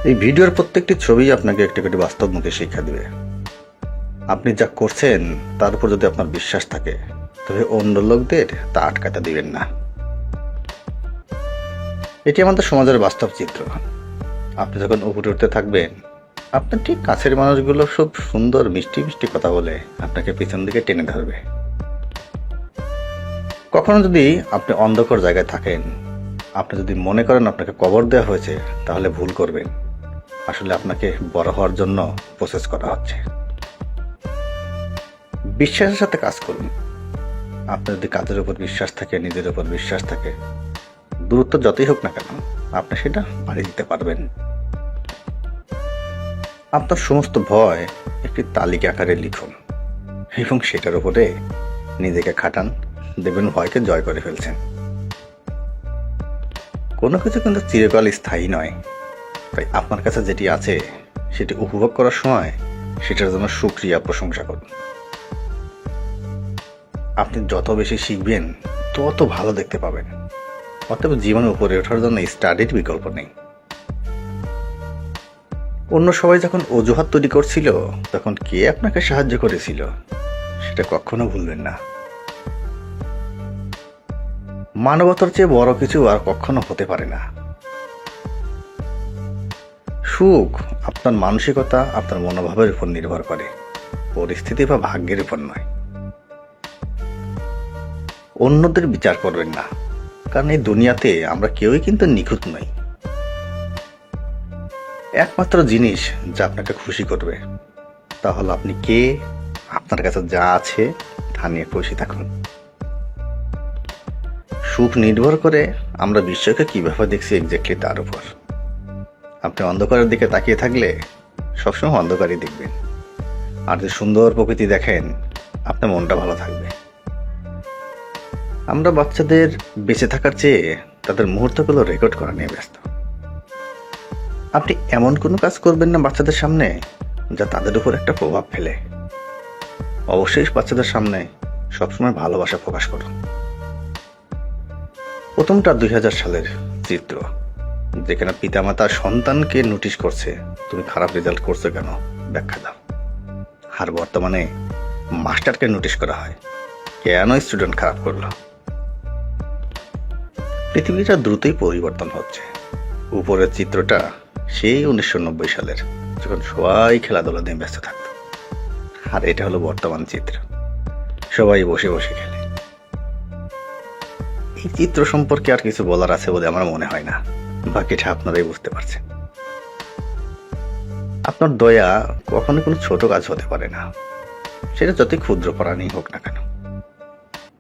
এই ভিডিওর প্রত্যেকটি ছবি আপনাকে একটি করে বাস্তবমুখী শিক্ষা দিবে। আপনি যা করছেন তার উপর যদি আপনার বিশ্বাস থাকে তবে অন্য লোকদের তা আটকাতে দিবেন না। এটি আমাদের সমাজের বাস্তব চিত্র। আপনি যখন উপরে উঠতে থাকবেন, আপনার ঠিক কাছের মানুষগুলো খুব সুন্দর মিষ্টি মিষ্টি কথা বলে আপনাকে পিছন দিকে টেনে ধরবে। কখনো যদি আপনি অন্ধকার জায়গায় থাকেন, আপনি যদি মনে করেন আপনাকে কবর দেওয়া হয়েছে, তাহলে ভুল করবেন। আসলে আপনাকে বড় হওয়ার জন্য প্রসেস করা হচ্ছে। বিশ্বাসের সাথে কাজ করুন। আপনার যদি কাজের উপর বিশ্বাস থাকে, নিজের উপর বিশ্বাস থাকে, দূরত্ব যতই হোক না কেন আপনি সেটা পাড়ি দিতে পারবেন। আপনার সমস্ত ভয় একটি তালিকা আকারে লিখুন এবং সেটার উপরে নিজেকে খাটান। দেখবেন ভয়কে জয় করে ফেলছেন। কোনো কিছু কিন্তু চিরকাল স্থায়ী নয়, তাই আপনার কাছে যেটি আছে সেটি উপভোগ করার সময় সেটার জন্য সুক্রিয়া প্রশংসা করুন। আপনি যত বেশি শিখবেন তত ভালো দেখতে পাবেন। অতএব জীবনে উপরে ওঠার জন্য স্টাডির বিকল্প নেই। অন্য সবাই যখন অজুহাত তৈরি করছিল, তখন কে আপনাকে সাহায্য করেছিল সেটা কখনো ভুলবেন না। মানবতার চেয়ে বড় কিছু আর কখনো হতে পারে না। সুখ আপনার মানসিকতা, আপনার মনোভাবের উপর নির্ভর করে, পরিস্থিতি বা ভাগ্যের উপর নয়। অন্যদের বিচার করবেন না, কারণ এই দুনিয়াতে আমরা কেউই কিন্তু নিখুঁত নই। একমাত্র জিনিস যা আপনাকে খুশি করবে তা হলো আপনি কে, আপনার কাছে যা আছে তা নিয়ে খুশি থাকুন। সুখ নির্ভর করে আমরা বিশ্বকে কিভাবে দেখছি এক্স্যাক্টলি তার উপর। আপনি অন্ধকারের দিকে তাকিয়ে থাকলে সবসময় অন্ধকারই দেখবেন, আর যদি সুন্দর প্রকৃতি দেখেন আপনার মনটা ভালো থাকবে। আমরা বাচ্চাদের বেঁচে থাকার চেয়ে তাদের মুহূর্তগুলো রেকর্ড করা নিয়ে ব্যস্ত। আপনি এমন কোনো কাজ করবেন না বাচ্চাদের সামনে যা তাদের উপর একটা প্রভাব ফেলে। অবশ্যই বাচ্চাদের সামনে সবসময় ভালোবাসা প্রকাশ করুন। প্রথমটা 2000 সালের চিত্র, যেখানে পিতামাতা সন্তানকে নোটিশ করছে তুমি খারাপ রেজাল্ট করছো কেন, ব্যাখ্যা দাও। আর বর্তমানে মাস্টারকে নোটিশ করা হয় কেন স্টুডেন্ট খারাপ করলো। পৃথিবীটা দ্রুতই পরিবর্তন হচ্ছে। উপরের চিত্রটা সেই 1990 সালের, যখন সবাই খেলাধুলা নিয়ে ব্যস্ত থাকতো। আর এটা হলো বর্তমান চিত্র, সবাই বসে বসে খেলে। এই চিত্র সম্পর্কে আর কিছু বলার আছে বলে আমার মনে হয় না। বাকিটা আপনারাই বুঝতে পারছেন। আপনার দয়া কখনো কোনো ছোট কাজ হতে পারে না, সেটা যতই ক্ষুদ্র প্রাণী হোক না কেন।